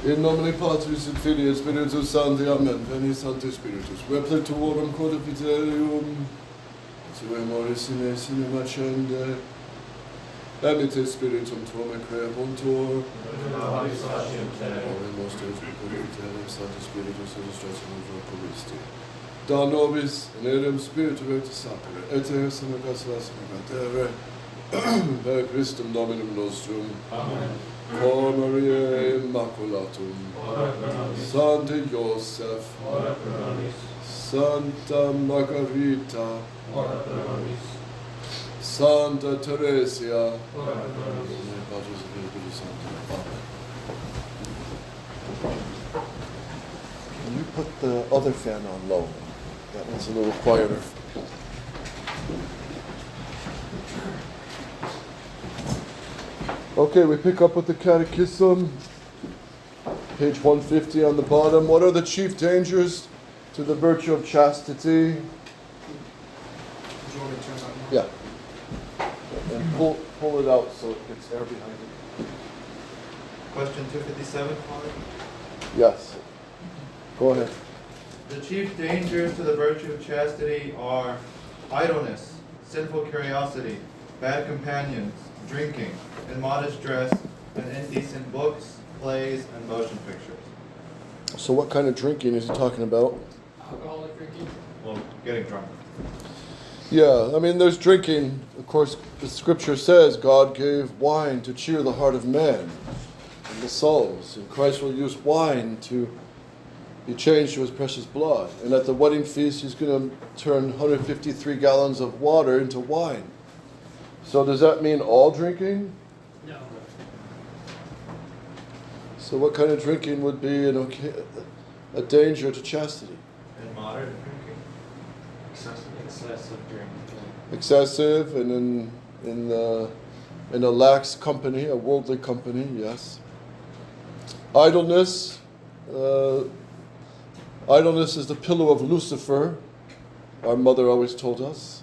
In nomine Patris et Filii et Spiritus Sancti. Amen. Veni Sancte Spiritus. Repletuorum codifiterium. Suemoris sine macende. Emite Spiritum tuum et creabuntur. Oremus Deus codifiterium Sancti Spiritus illustrationem corporisti. Da nobis in eadem spiritu et sapere. Et eis in casalas in per Christum Dominum nostrum. Amen. Cor Mariae Immaculatum, Ora pro nobis. Sancte Joseph, Ora pro nobis. Santa Margarita, Ora pro nobis. Santa Teresia, Ora pro nobis. in the Patris et Filii et Spiritus Sancti. Amen. Can you put the other fan on low? That one's a little quieter. Okay, we pick up with the Catechism, page 150 on the bottom. What are the chief dangers to the virtue of chastity? Do you want me to turn that on? Yeah. And pull it out so it gets air behind it. Question 257, Father. Yes. Go ahead. The chief dangers to the virtue of chastity are idleness, sinful curiosity, bad companions, drinking, immodest dress, and indecent books, plays, and motion pictures. So what kind of drinking is he talking about? Alcoholic drinking. Well, getting drunk. Yeah, I mean, there's drinking. Of course, the scripture says God gave wine to cheer the heart of man and the souls. And Christ will use wine to be changed to his precious blood. And at the wedding feast, he's going to turn 153 gallons of water into wine. So does that mean all drinking? No. So what kind of drinking would be a danger to chastity? And moderate drinking. Excessive drinking. Excessive and in a lax company, a worldly company, yes. Idleness. Idleness is the pillow of Lucifer. Our mother always told us.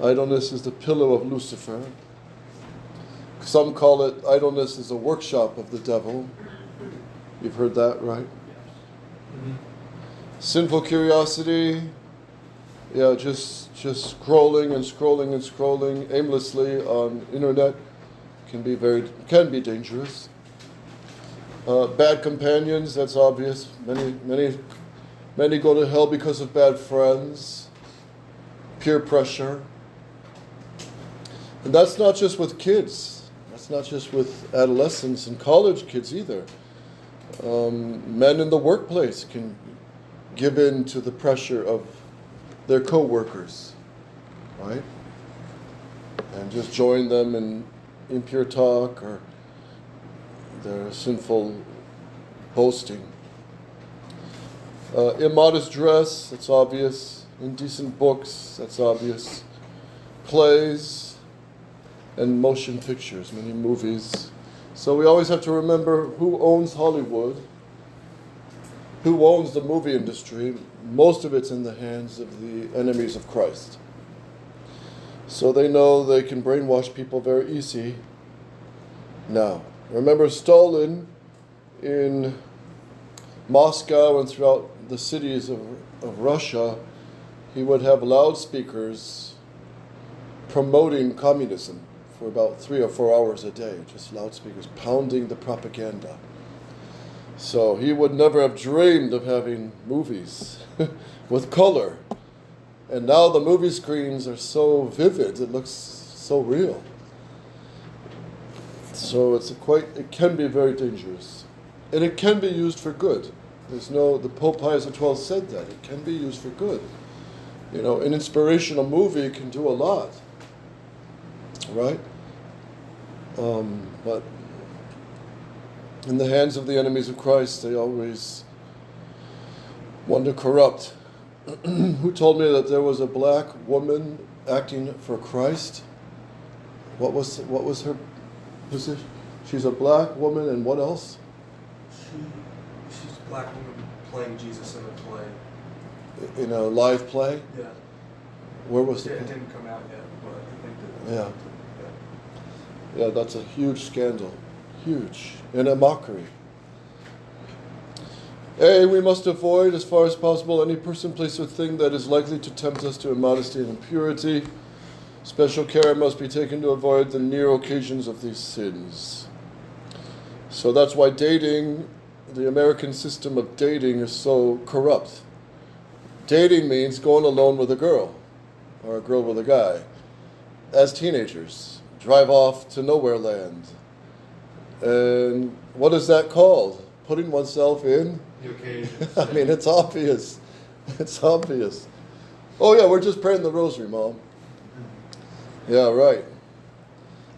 Idleness is the pillow of Lucifer. Some call it idleness is a workshop of the devil. You've heard that, right? Mm-hmm. Sinful curiosity. Yeah, just scrolling and scrolling and scrolling aimlessly on internet can be dangerous. Bad companions, that's obvious. Many go to hell because of bad friends, peer pressure. And that's not just with kids. That's not just with adolescents and college kids either. Men in the workplace can give in to the pressure of their co-workers, right? And just join them in impure talk or their sinful boasting. Immodest dress, that's obvious. Indecent books, that's obvious. Plays and motion pictures, many movies. So we always have to remember who owns Hollywood, who owns the movie industry. Most of it's in the hands of the enemies of Christ. So they know they can brainwash people very easy now. Remember Stalin in Moscow and throughout the cities of Russia, he would have loudspeakers promoting communism for about 3 or 4 hours a day, just loudspeakers pounding the propaganda. So he would never have dreamed of having movies with color. And now the movie screens are so vivid, it looks so real. So it can be very dangerous. And it can be used for good. The Pope Pius XII said that. It can be used for good. You know, an inspirational movie can do a lot. Right? But in the hands of the enemies of Christ, they always want to corrupt. Who told me that there was a black woman acting for Christ? What was her position? She's a black woman, and what else? She's a black woman playing Jesus in a play. In a live play? Yeah. Where was It it? didn't come out yet, but I think that. Yeah. Yeah, that's a huge scandal. Huge. And a mockery. A, we must avoid as far as possible any person, place, or thing that is likely to tempt us to immodesty and impurity. Special care must be taken to avoid the near occasions of these sins. So that's why dating, the American system of dating, is so corrupt. Dating means going alone with a girl, or a girl with a guy, as teenagers. Drive off to nowhere land. And what is that called? Putting oneself in? The occasion. I mean, it's obvious. It's obvious. Oh yeah, we're just praying the rosary, Mom. Yeah, right.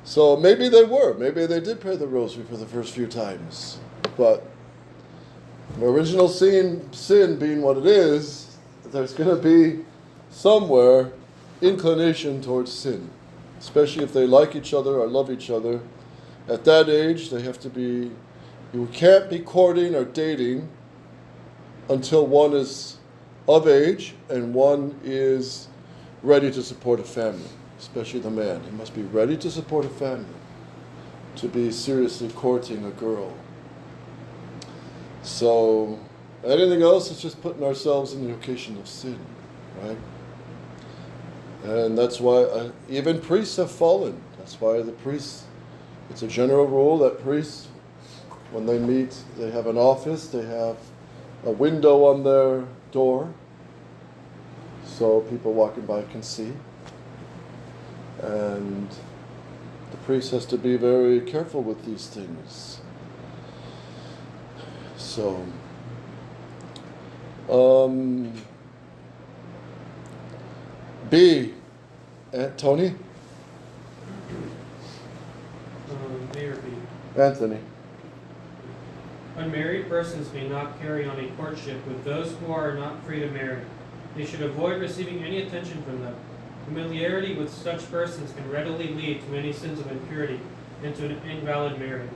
So maybe they were. Maybe they did pray the rosary for the first few times. But original sin being what it is, there's going to be somewhere inclination towards sin. Especially if they like each other or love each other. At that age, they have to be, you can't be courting or dating until one is of age and one is ready to support a family, especially the man. He must be ready to support a family, to be seriously courting a girl. So, anything else is just putting ourselves in the occasion of sin, right? And that's why even priests have fallen. That's why the priests, it's a general rule that priests, when they meet, they have an office, they have a window on their door, so people walking by can see. And the priest has to be very careful with these things. So, B, Tony? Mayor B. Anthony. Unmarried persons may not carry on a courtship with those who are not free to marry. They should avoid receiving any attention from them. Familiarity with such persons can readily lead to many sins of impurity and to an invalid marriage.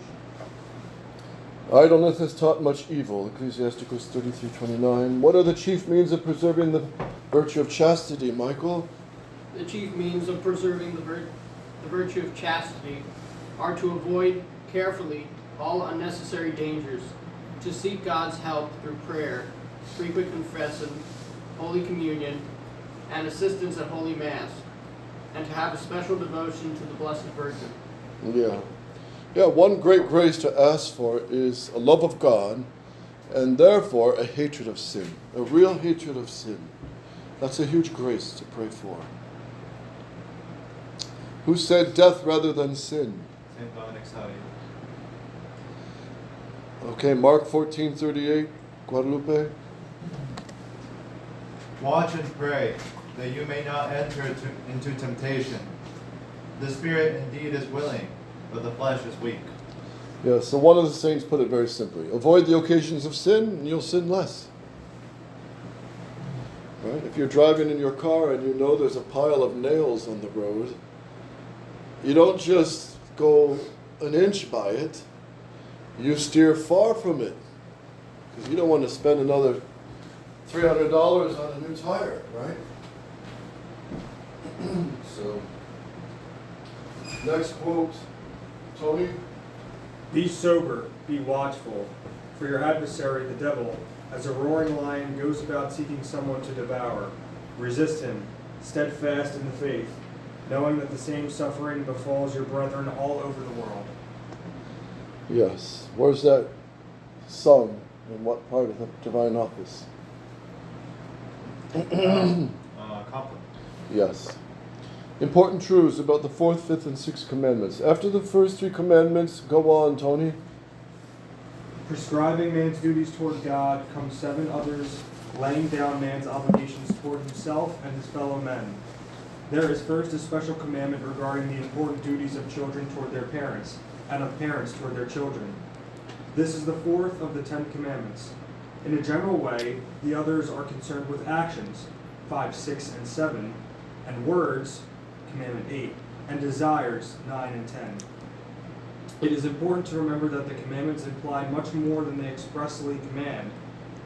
Idleness has taught much evil. Ecclesiasticus 33:29. What are the chief means of preserving the virtue of chastity, Michael? The chief means of preserving the virtue of chastity are to avoid carefully all unnecessary dangers, to seek God's help through prayer, frequent confession, Holy Communion, and assistance at Holy Mass, and to have a special devotion to the Blessed Virgin. Yeah. Yeah, one great grace to ask for is a love of God, and therefore a hatred of sin, a real hatred of sin. That's a huge grace to pray for. Who said death rather than sin? St. Dominic Sadi. Okay, Mark 14:38, Guadalupe. Watch and pray, that you may not enter into temptation. The spirit indeed is willing, but the flesh is weak. Yeah, so one of the saints put it very simply. Avoid the occasions of sin, and you'll sin less. Right? If you're driving in your car and you know there's a pile of nails on the road, you don't just go an inch by it. You steer far from it. Because you don't want to spend another $300 on a new tire, right? So, next quote, Tony. Be sober, be watchful, for your adversary, the devil, as a roaring lion, goes about seeking someone to devour. Resist him, steadfast in the faith, knowing that the same suffering befalls your brethren all over the world. Yes. Where's that sung? In what part of the divine office? Compline. Yes. Important truths about the 4th, 5th, and 6th commandments. After the first 3 commandments, go on, Tony. Prescribing man's duties toward God come 7 others, laying down man's obligations toward himself and his fellow men. There is first a special commandment regarding the important duties of children toward their parents, and of parents toward their children. This is the 4th of the 10 commandments. In a general way, the others are concerned with actions, 5, 6, and 7, and words, commandment 8, and desires, 9 and 10. It is important to remember that the commandments imply much more than they expressly command.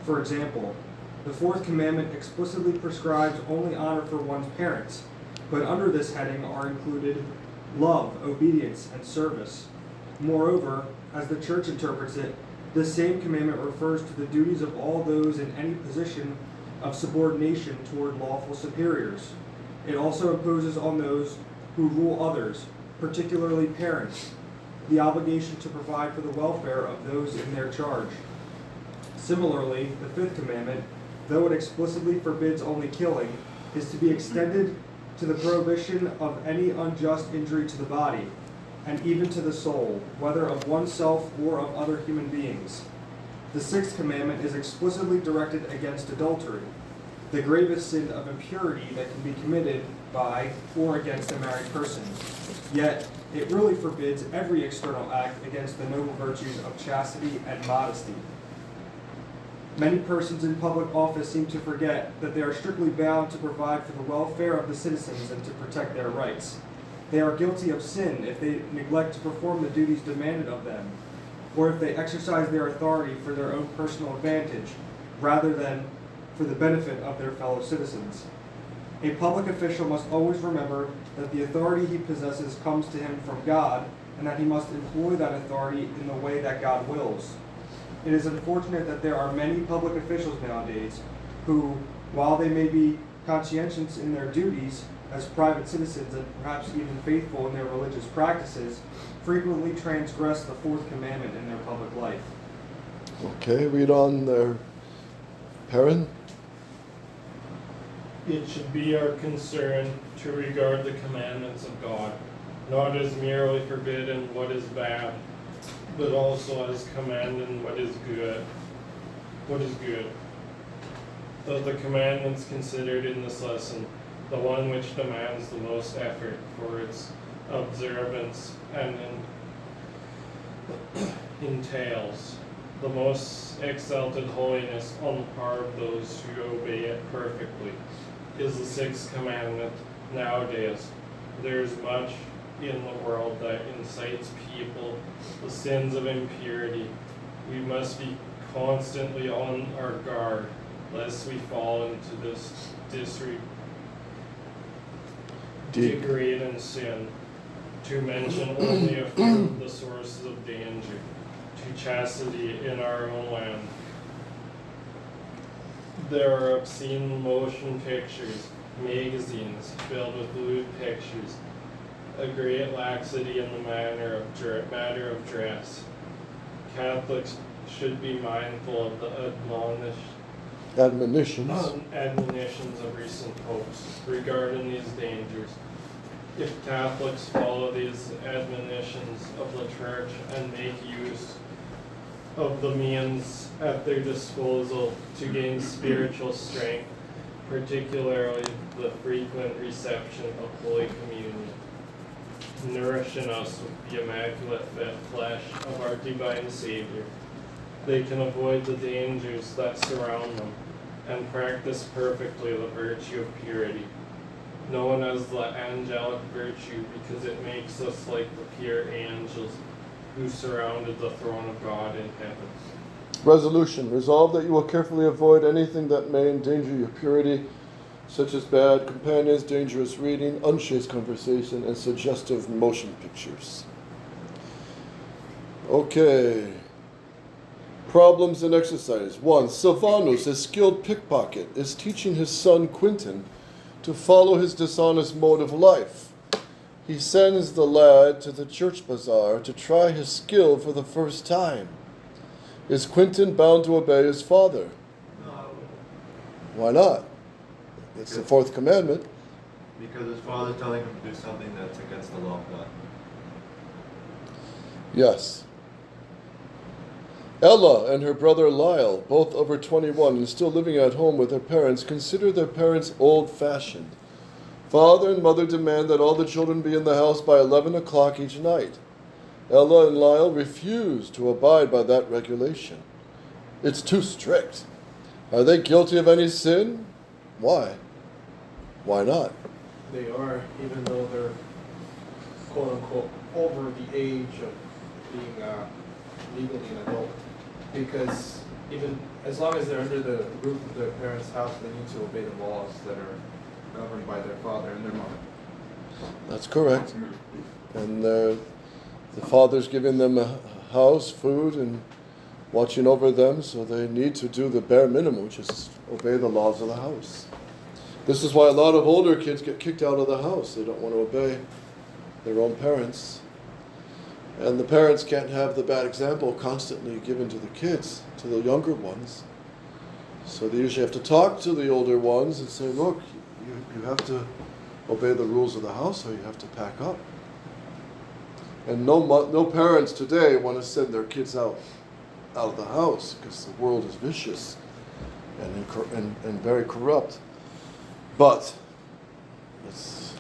For example, the 4th commandment explicitly prescribes only honor for one's parents, but under this heading are included love, obedience, and service. Moreover, as the Church interprets it, The same commandment refers to the duties of all those in any position of subordination toward lawful superiors. It also imposes on those who rule others, particularly parents, the obligation to provide for the welfare of those in their charge. Similarly, the fifth commandment, though it explicitly forbids only killing, is to be extended to the prohibition of any unjust injury to the body, and even to the soul, whether of oneself or of other human beings. The sixth commandment is explicitly directed against adultery, the gravest sin of impurity that can be committed by or against a married person. Yet, it really forbids every external act against the noble virtues of chastity and modesty. Many persons in public office seem to forget that they are strictly bound to provide for the welfare of the citizens and to protect their rights. They are guilty of sin if they neglect to perform the duties demanded of them, or if they exercise their authority for their own personal advantage, rather than for the benefit of their fellow citizens. A public official must always remember that the authority he possesses comes to him from God, and that he must employ that authority in the way that God wills. It is unfortunate that there are many public officials nowadays who, while they may be conscientious in their duties as private citizens and perhaps even faithful in their religious practices, frequently transgress the fourth commandment in their public life. Okay, read on there. Perrin? It should be our concern to regard the commandments of God, not as merely forbidding what is bad, but also as commanding what is good. What is good. Of the commandments considered in this lesson, the one which demands the most effort for its observance and entails the most exalted holiness on the part of those who obey it perfectly, is the sixth commandment. Nowadays, there is much in the world that incites people the sins of impurity. We must be constantly on our guard lest we fall into this degrading sin. To mention only a few of the sources of danger to chastity in our own land. There are obscene motion pictures, magazines filled with lewd pictures, a great laxity in the matter of dress. Catholics should be mindful of the Admonitions. admonitions of recent popes regarding these dangers. If Catholics follow these admonitions of the Church and make use of the means at their disposal to gain spiritual strength, particularly the frequent reception of Holy Communion, nourishing us with the immaculate flesh of our divine Savior, they can avoid the dangers that surround them and practice perfectly the virtue of purity, known as the angelic virtue because it makes us like the pure angels who surrounded the throne of God in heaven. Resolution. Resolve that you will carefully avoid anything that may endanger your purity, such as bad companions, dangerous reading, unchaste conversation, and suggestive motion pictures. Okay. Problems in exercise. 1. Silvanus, a skilled pickpocket, is teaching his son Quintin to follow his dishonest mode of life. He sends the lad to the church bazaar to try his skill for the first time. Is Quintin bound to obey his father? No. Why not? It's the fourth commandment. Because his father's telling him to do something that's against the law of God. Yes. Ella and her brother Lyle, both over 21 and still living at home with their parents, consider their parents old-fashioned. Father and mother demand that all the children be in the house by 11 o'clock each night. Ella and Lyle refuse to abide by that regulation. It's too strict. Are they guilty of any sin? Why? Why not? They are, even though they're quote unquote over the age of being legally an adult. Because even as long as they're under the roof of their parents' house, they need to obey the laws that are governed by their father and their mother. That's correct. And the father's giving them a house, food, and watching over them, so they need to do the bare minimum, which is obey the laws of the house. This is why a lot of older kids get kicked out of the house. They don't want to obey their own parents. And the parents can't have the bad example constantly given to the kids, to the younger ones. So they usually have to talk to the older ones and say, look, you have to obey the rules of the house, or you have to pack up. And no parents today want to send their kids out of the house, because the world is vicious and very corrupt. But it's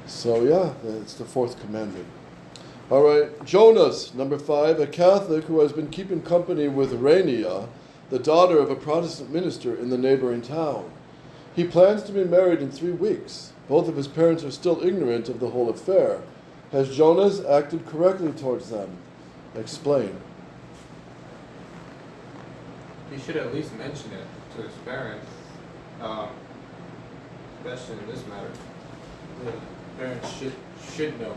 the fourth commandment. All right, Jonas, number 5, a Catholic who has been keeping company with Rania, the daughter of a Protestant minister in the neighboring town. He plans to be married in 3 weeks. Both of his parents are still ignorant of the whole affair. Has Jonas acted correctly towards them? Explain. He should at least mention it to his parents, especially in this matter. The parents should know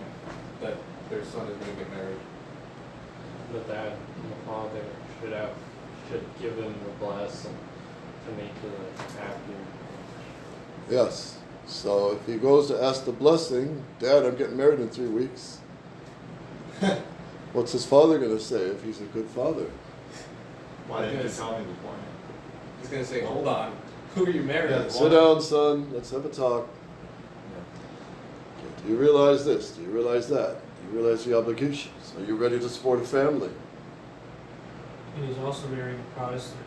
that their son is going to get married. The dad and the father should give him the blessing to make it happy. Yes. So if he goes to ask the blessing, Dad, I'm getting married in 3 weeks. What's his father going to say if he's a good father? Why didn't you tell me beforehand? He's going to say, hold on, who are you marrying? Sit down, son. Let's have a talk. Okay, do you realize this? Do you realize that? Do you realize the obligations? Are you ready to support a family? And he's also marrying a Protestant.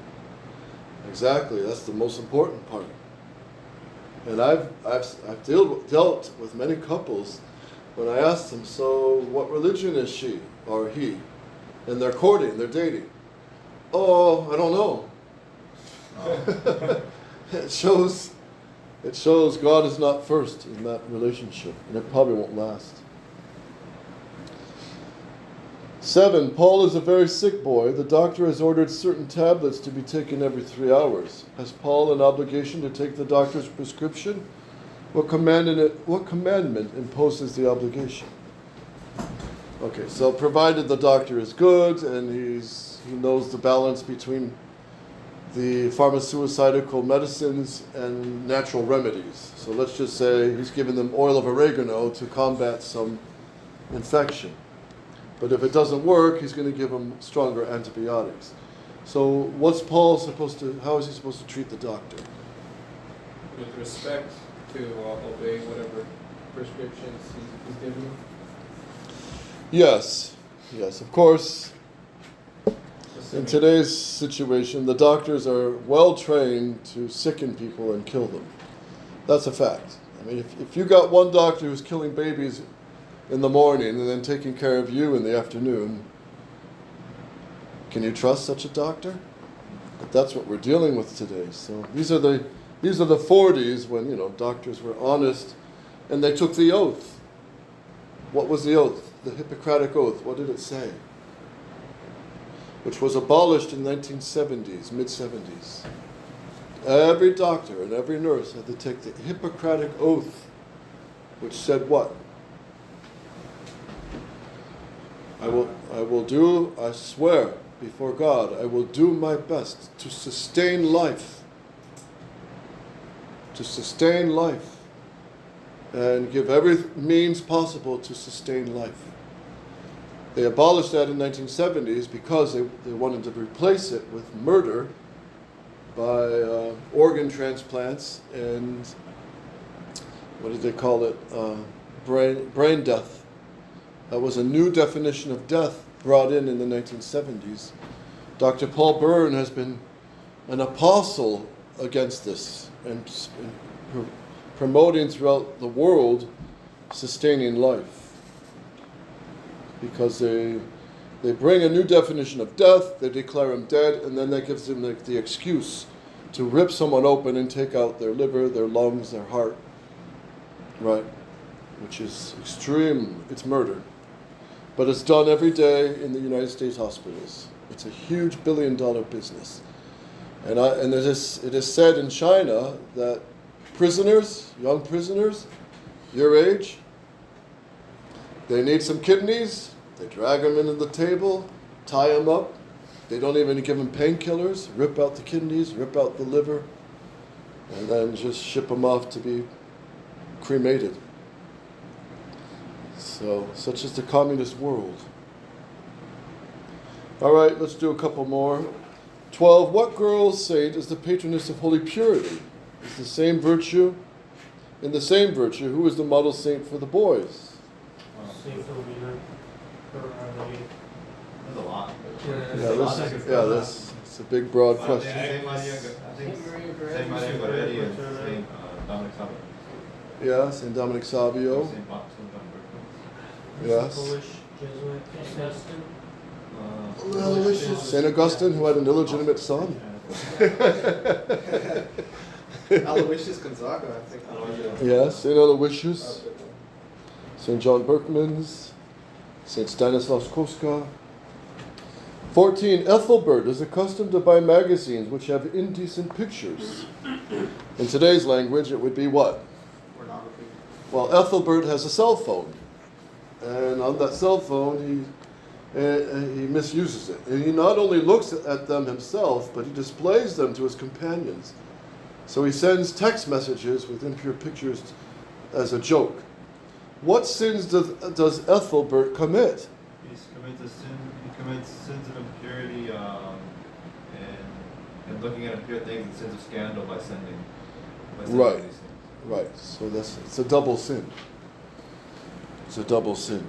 Exactly. That's the most important part. And I've dealt with many couples when I asked them, so what religion is she or he? And they're courting, they're dating. Oh, I don't know. Oh. It shows God is not first in that relationship, and it probably won't last. 7, Paul is a very sick boy. The doctor has ordered certain tablets to be taken every 3 hours. Has Paul an obligation to take the doctor's prescription? What commandment imposes the obligation? Okay, so provided the doctor is good and he knows the balance between the pharmaceutical medicines and natural remedies. So let's just say he's giving them oil of oregano to combat some infection. But if it doesn't work, he's going to give them stronger antibiotics. So how is he supposed to treat the doctor? With respect to obey whatever prescriptions he's giving. Yes, of course. In today's situation, the doctors are well trained to sicken people and kill them. That's a fact. I mean, if you got one doctor who's killing babies in the morning and then taking care of you in the afternoon, can you trust such a doctor? But that's what we're dealing with today. So these are the 40s when doctors were honest and they took the oath. What was the oath? The Hippocratic Oath. What did it say? Which was abolished in the 1970s, mid-70s. Every doctor and every nurse had to take the Hippocratic Oath, which said what? I swear before God, I will do my best to sustain life. To sustain life. And give every means possible to sustain life. They abolished that in the 1970s because they wanted to replace it with murder by organ transplants and, what did they call it? Brain death. That was a new definition of death brought in the 1970s. Dr. Paul Byrne has been an apostle against this and promoting throughout the world sustaining life. Because they bring a new definition of death, they declare him dead, and then that gives them the excuse to rip someone open and take out their liver, their lungs, their heart. Right? Which is extreme, it's murder. But it's done every day in the United States hospitals. It's a huge $1 billion business. And it is said in China that young prisoners, your age, they need some kidneys, they drag them into the table, tie them up, They don't even give them painkillers, rip out the kidneys, rip out the liver, and then just ship them off to be cremated. So, such is the communist world. All right, let's do a couple more. 12. What girl saint is the patroness of holy purity? Is the same virtue, in the same virtue, who is the model saint for the boys? Saint Philomena, There's a lot. This it's a big, broad question. Saint Maria, I think Saint Maria Goretti and Saint Dominic Sabbath. Yeah, Saint Dominic Savio. Saint John Yes. Polish Jesuit Augustine. Berkeley. Saint Augustine, who had an illegitimate son. Aloysius Gonzaga, I think. Yes, Saint Aloysius. Saint John Berkmans. Saint Stanislaus Kostka. 14. Ethelbert is accustomed to buy magazines which have indecent pictures. In today's language, it would be what? Pornography. Well, Ethelbert has a cell phone. And on that cell phone, he misuses it. And he not only looks at them himself, but he displays them to his companions. So he sends text messages with impure pictures as a joke. What sins does Ethelbert commit? He commits sins of impurity and looking at impure things and sins of scandal by sending Right. these things. Right, so it's a double sin. It's a double sin.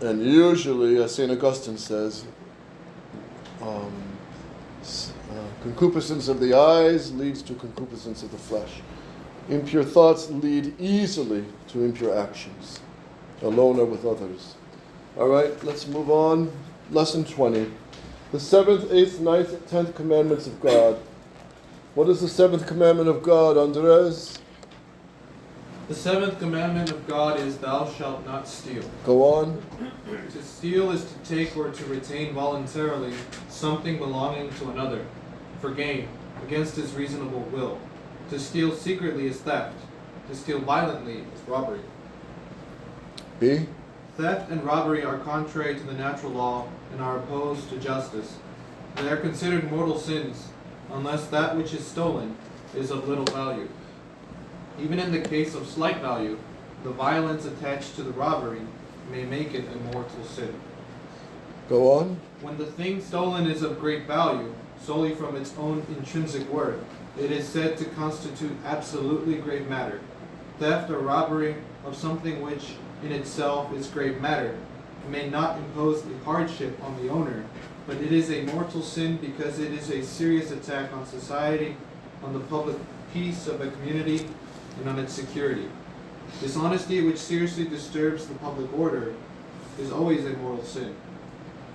And usually, as St. Augustine says, concupiscence of the eyes leads to concupiscence of the flesh. Impure thoughts lead easily to impure actions, alone or with others. All right, let's move on. Lesson 20. The 7th, 8th, 9th, 10th commandments of God. What is the 7th commandment of God, Andres? The 7th commandment of God is, thou shalt not steal. Go on. To steal is to take or to retain voluntarily something belonging to another, for gain, against his reasonable will. To steal secretly is theft. To steal violently is robbery. B. Theft and robbery are contrary to the natural law and are opposed to justice. They are considered mortal sins, unless that which is stolen is of little value. Even in the case of slight value, the violence attached to the robbery may make it a mortal sin. Go on. When the thing stolen is of great value, solely from its own intrinsic worth, it is said to constitute absolutely grave matter. Theft or robbery of something which in itself is grave matter may not impose a hardship on the owner, but it is a mortal sin because it is a serious attack on society, on the public peace of a community, and on its security. Dishonesty which seriously disturbs the public order is always a mortal sin.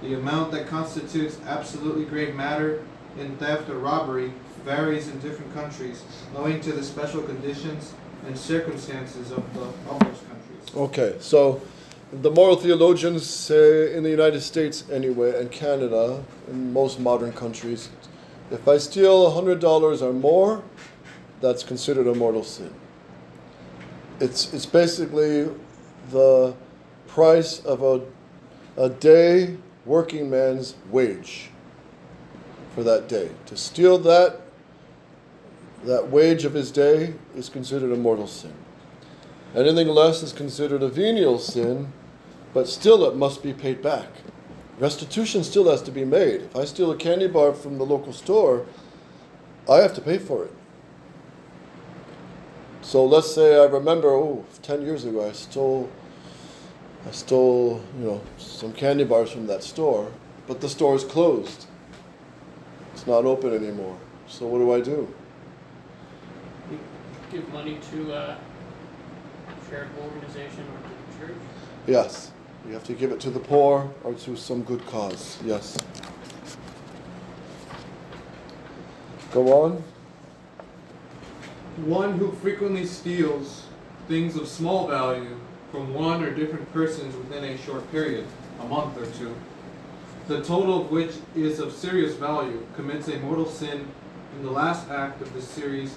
The amount that constitutes absolutely grave matter in theft or robbery varies in different countries, owing to the special conditions and circumstances of those countries. Okay, so the moral theologians say in the United States anyway, and Canada, in most modern countries, if I steal $100 or more, that's considered a mortal sin. It's basically the price of a day working man's wage for that day. To steal that wage of his day is considered a mortal sin. Anything less is considered a venial sin, but still it must be paid back. Restitution still has to be made. If I steal a candy bar from the local store, I have to pay for it. So let's say I remember, 10 years ago I stole, some candy bars from that store, but the store is closed. It's not open anymore. So what do? You give money to a charitable organization or to the church? Yes, you have to give it to the poor or to some good cause. Yes. Go on. One who frequently steals things of small value from one or different persons within a short period, a month or two, the total of which is of serious value, commits a mortal sin in the last act of the series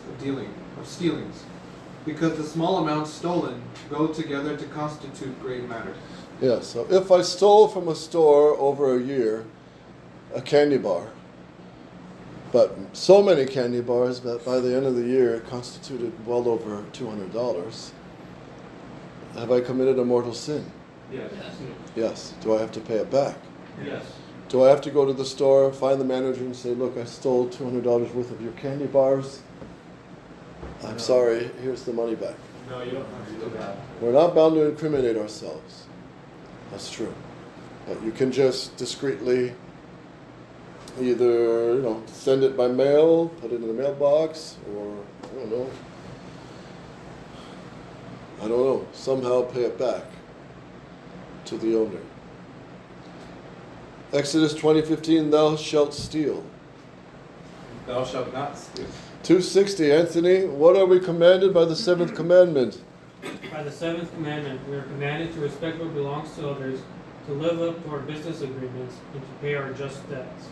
of stealings, because the small amounts stolen go together to constitute grave matter. Yeah, so if I stole from a store over a year, a candy bar. But so many candy bars that by the end of the year it constituted well over $200. Have I committed a mortal sin? Yes. Yes. Do I have to pay it back? Yes. Do I have to go to the store, find the manager and say, look, I stole $200 worth of your candy bars. I'm sorry, here's the money back. No, you don't have to do that. We're not bound to incriminate ourselves. That's true. But you can just discreetly either, send it by mail, put it in the mailbox, or I don't know, somehow pay it back to the owner. Exodus 20:15, thou shalt steal. Thou shalt not steal. 260, Anthony, what are we commanded by the seventh commandment? By the seventh commandment, we are commanded to respect what belongs to others, to live up to our business agreements, and to pay our just debts.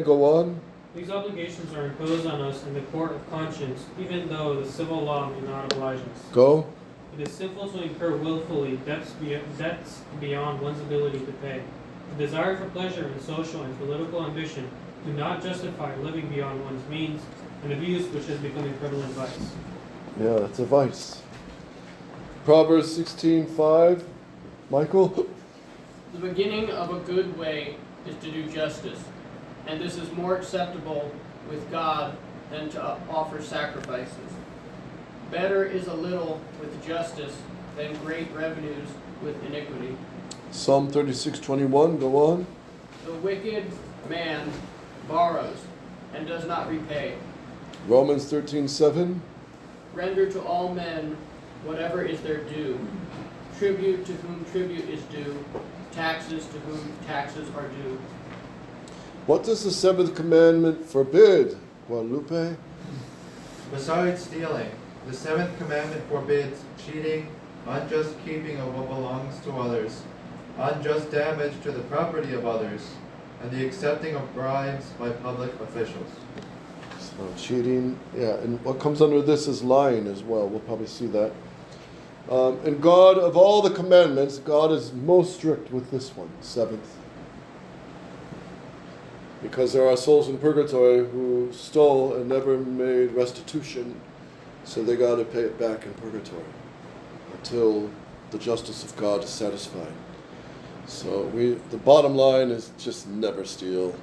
Go on. These obligations are imposed on us in the court of conscience, even though the civil law may not oblige us. Go. It is sinful to incur willfully debts beyond one's ability to pay. The desire for pleasure and social and political ambition do not justify living beyond one's means, an abuse which has become a prevalent vice. Yeah, that's a vice. Proverbs 16:5. Michael? The beginning of a good way is to do justice, and this is more acceptable with God than to offer sacrifices. Better is a little with justice than great revenues with iniquity. Psalm 36:21. Go on. The wicked man borrows and does not repay. Romans 13:7. Render to all men whatever is their due. Tribute to whom tribute is due. Taxes to whom taxes are due. What does the seventh commandment forbid, Guadalupe? Besides stealing, the seventh commandment forbids cheating, unjust keeping of what belongs to others, unjust damage to the property of others, and the accepting of bribes by public officials. So cheating, yeah, and what comes under this is lying as well. We'll probably see that. And God, of all the commandments, God is most strict with this one, seventh. Because there are souls in purgatory who stole and never made restitution, so they got to pay it back in purgatory until the justice of God is satisfied. So the bottom line is just never steal.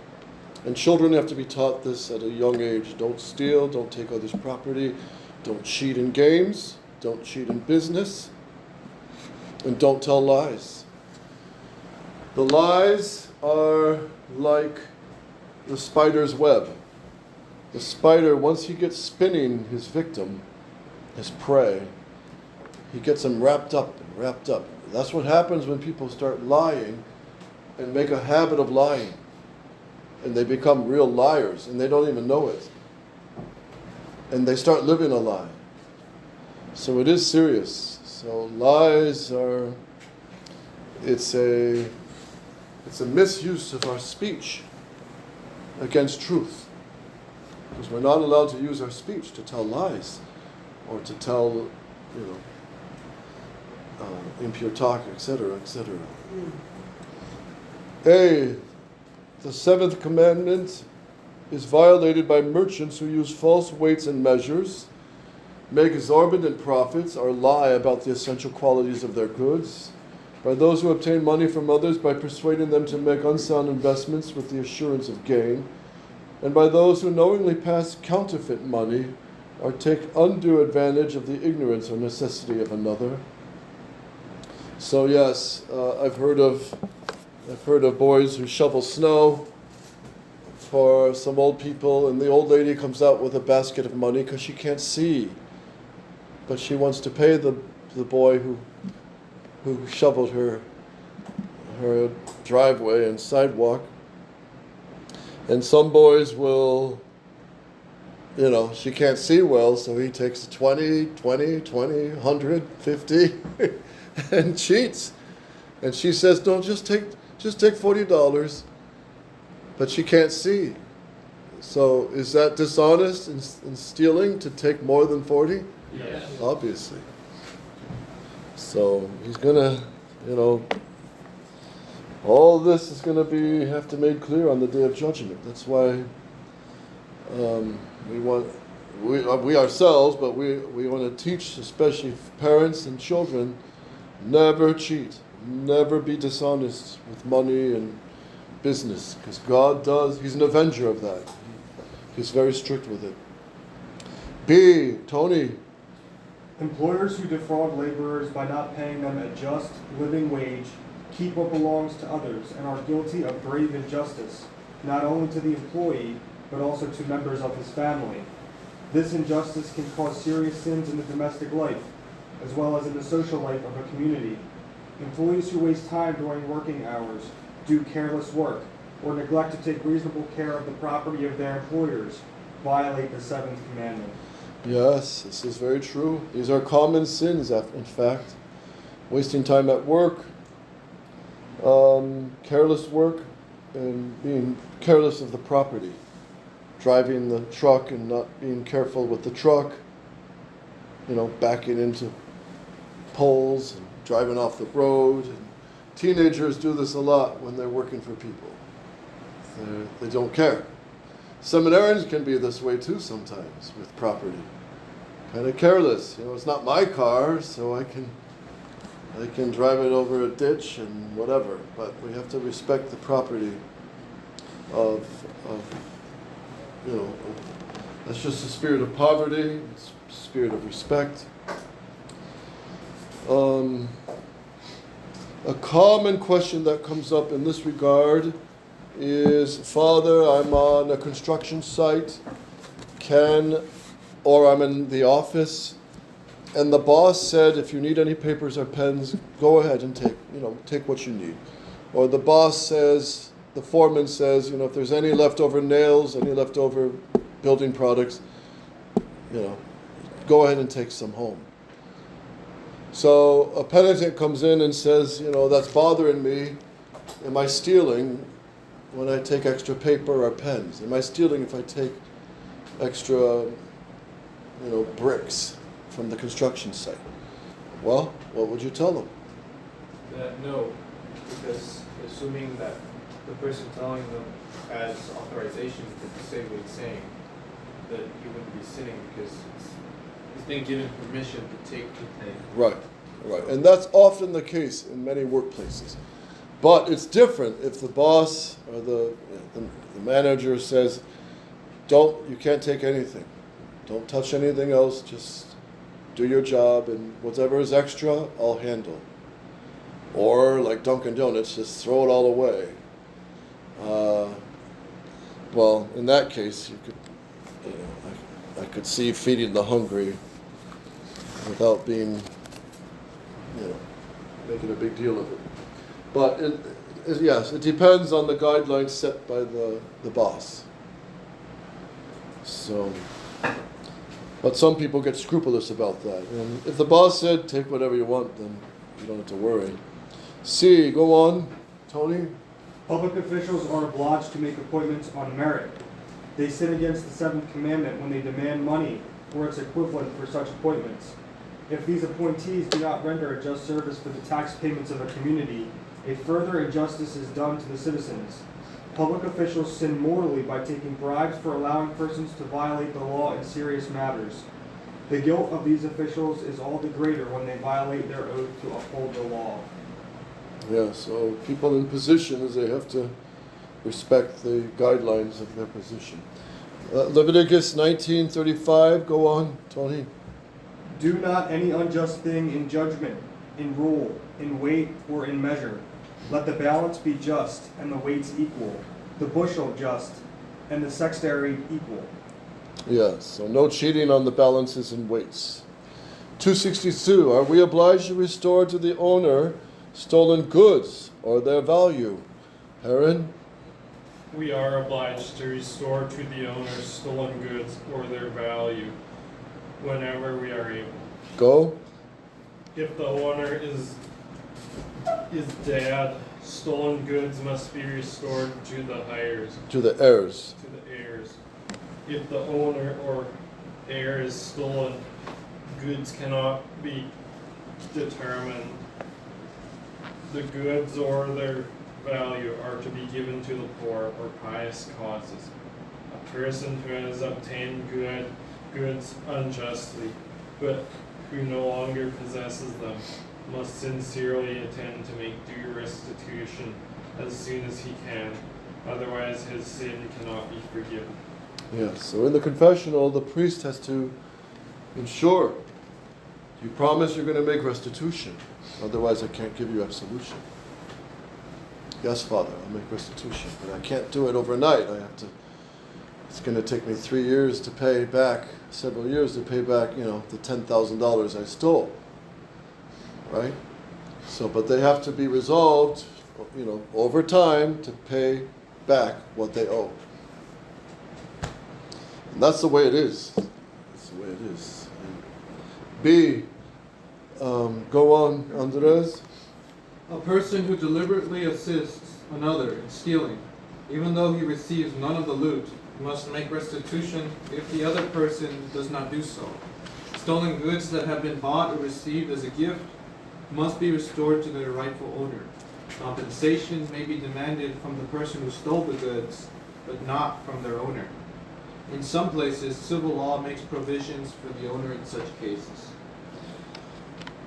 And children have to be taught this at a young age. Don't steal, don't take others' property, don't cheat in games, don't cheat in business, and don't tell lies. The lies are like the spider's web. The spider, once he gets spinning his victim, his prey, he gets him wrapped up and wrapped up. That's what happens when people start lying and make a habit of lying. And they become real liars and they don't even know it. And they start living a lie. So it is serious. So lies are, it's a misuse of our speech against truth. Because we're not allowed to use our speech to tell lies or to tell, impure talk, etc., etc. The seventh commandment is violated by merchants who use false weights and measures, make exorbitant profits, or lie about the essential qualities of their goods, by those who obtain money from others by persuading them to make unsound investments with the assurance of gain, and by those who knowingly pass counterfeit money or take undue advantage of the ignorance or necessity of another. So yes, I've heard of boys who shovel snow for some old people, and the old lady comes out with a basket of money because she can't see, but she wants to pay the boy who shoveled her driveway and sidewalk. And some boys will, she can't see well, so he takes 20, 100, 50 and cheats. And she says, no, just take $40, but she can't see. So is that dishonest in stealing to take more than 40? Yes. Obviously. So he's gonna, All this is going to have to be made clear on the day of judgment. That's why we ourselves, but we want to teach, especially parents and children, never cheat, never be dishonest with money and business, because God He's an avenger of that. He's very strict with it. B, Tony. Employers who defraud laborers by not paying them a just living wage keep what belongs to others and are guilty of grave injustice, not only to the employee, but also to members of his family. This injustice can cause serious sins in the domestic life, as well as in the social life of a community. Employees who waste time during working hours, do careless work, or neglect to take reasonable care of the property of their employers violate the seventh commandment. Yes, this is very true. These are common sins, in fact. Wasting time at work, careless work, and being careless of the property. Driving the truck and not being careful with the truck. Backing into poles and driving off the road. And teenagers do this a lot when they're working for people. They don't care. Seminarians can be this way too sometimes with property. Kind of careless. It's not my car, so I can drive it over a ditch and whatever. But we have to respect the property of that's just the spirit of poverty, it's the spirit of respect. A common question that comes up in this regard is, Father, I'm on a construction site, or I'm in the office, and the boss said, if you need any papers or pens, go ahead and take what you need. Or the boss says, the foreman says, if there's any leftover nails, any leftover building products, go ahead and take some home. So a penitent comes in and says, that's bothering me. Am I stealing when I take extra paper or pens? Am I stealing if I take extra, bricks from the construction site? Well, what would you tell them? No, because assuming that the person telling them has authorization to say what he's saying, that he wouldn't be sinning because he's been given permission to take the thing. Right. And that's often the case in many workplaces. But it's different if the boss or the manager says, you can't take anything. Don't touch anything else, just do your job, and whatever is extra, I'll handle. Or like Dunkin' Donuts, just throw it all away. Well, in that case, you could, I could see feeding the hungry without being, making a big deal of it. But yes, it depends on the guidelines set by the boss. So, but some people get scrupulous about that. And if the boss said, take whatever you want, then you don't have to worry. C, go on, Tony. Public officials are obliged to make appointments on merit. They sin against the seventh commandment when they demand money or its equivalent for such appointments. If these appointees do not render a just service for the tax payments of a community, a further injustice is done to the citizens. Public officials sin morally by taking bribes for allowing persons to violate the law in serious matters. The guilt of these officials is all the greater when they violate their oath to uphold the law. Yeah, so people in positions, they have to respect the guidelines of their position. Leviticus 19:35, go on, Tony. Do not any unjust thing in judgment, in rule, in weight, or in measure. Let the balance be just, and the weights equal, the bushel just, and the sextary equal. Yes, so no cheating on the balances and weights. 262, are we obliged to restore to the owner stolen goods or their value? Heron? We are obliged to restore to the owner stolen goods or their value whenever we are able. Go. If the owner is dead, stolen goods must be restored to the heirs. To the heirs. To the heirs. If the owner or heir is stolen, goods cannot be determined. The goods or their value are to be given to the poor or pious causes. A person who has obtained goods unjustly, but who no longer possesses them, must sincerely intend to make due restitution as soon as he can, otherwise his sin cannot be forgiven. Yes, so in the confessional, the priest has to ensure, you promise you're going to make restitution, otherwise I can't give you absolution. Yes, Father, I'll make restitution, but I can't do it overnight. It's going to take me 3 years to pay back, several years to pay back, the $10,000 I stole. Right? So, but they have to be resolved, over time to pay back what they owe. And that's the way it is. That's the way it is. B, go on, Andres. A person who deliberately assists another in stealing, even though he receives none of the loot, must make restitution if the other person does not do so. Stolen goods that have been bought or received as a gift must be restored to their rightful owner. Compensation may be demanded from the person who stole the goods, but not from their owner. In some places, civil law makes provisions for the owner in such cases.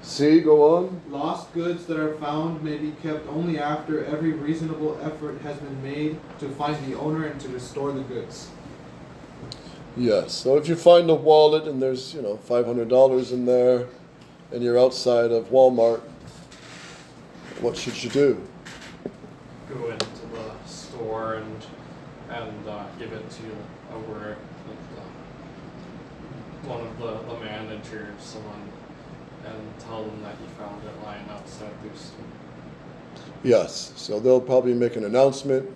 C, go on. Lost goods that are found may be kept only after every reasonable effort has been made to find the owner and to restore the goods. Yes, so if you find a wallet and there's, $500 in there, and you're outside of Walmart, what should you do? Go into the store and give it to one of the managers, someone, and tell them that you found it lying outside their store. Yes, so they'll probably make an announcement,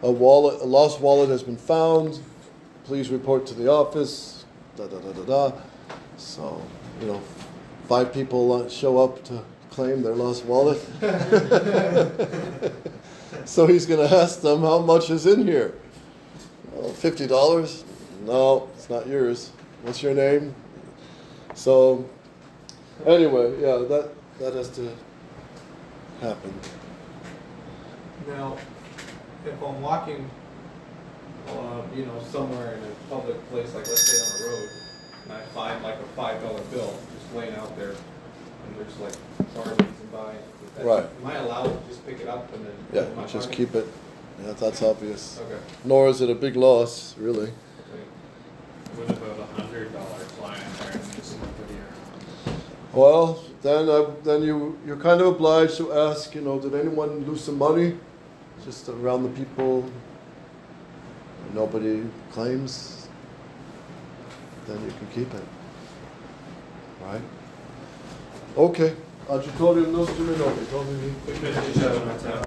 a lost wallet has been found, please report to the office, So, 5 people show up to claim their lost wallet. So he's going to ask them, how much is in here? $50? No, it's not yours. What's your name? So, anyway, yeah, that has to happen. Now, if I'm walking, somewhere in a public place, like let's say on a road, and I find like a $5 bill just laying out there, and there's like Barbies and buy. Right. Am I allowed to just pick it up and then? put it in my Yeah, just pocket? keep it. Yeah, that's obvious. Okay. Nor is it a big loss, really. What about $100 flying there and there's somebody around? Well, then you're kind of obliged to ask, did anyone lose some money? Just around the people, nobody claims, then you can keep it. Right? Okay. Aggiutorium nostrum in nobis Domini.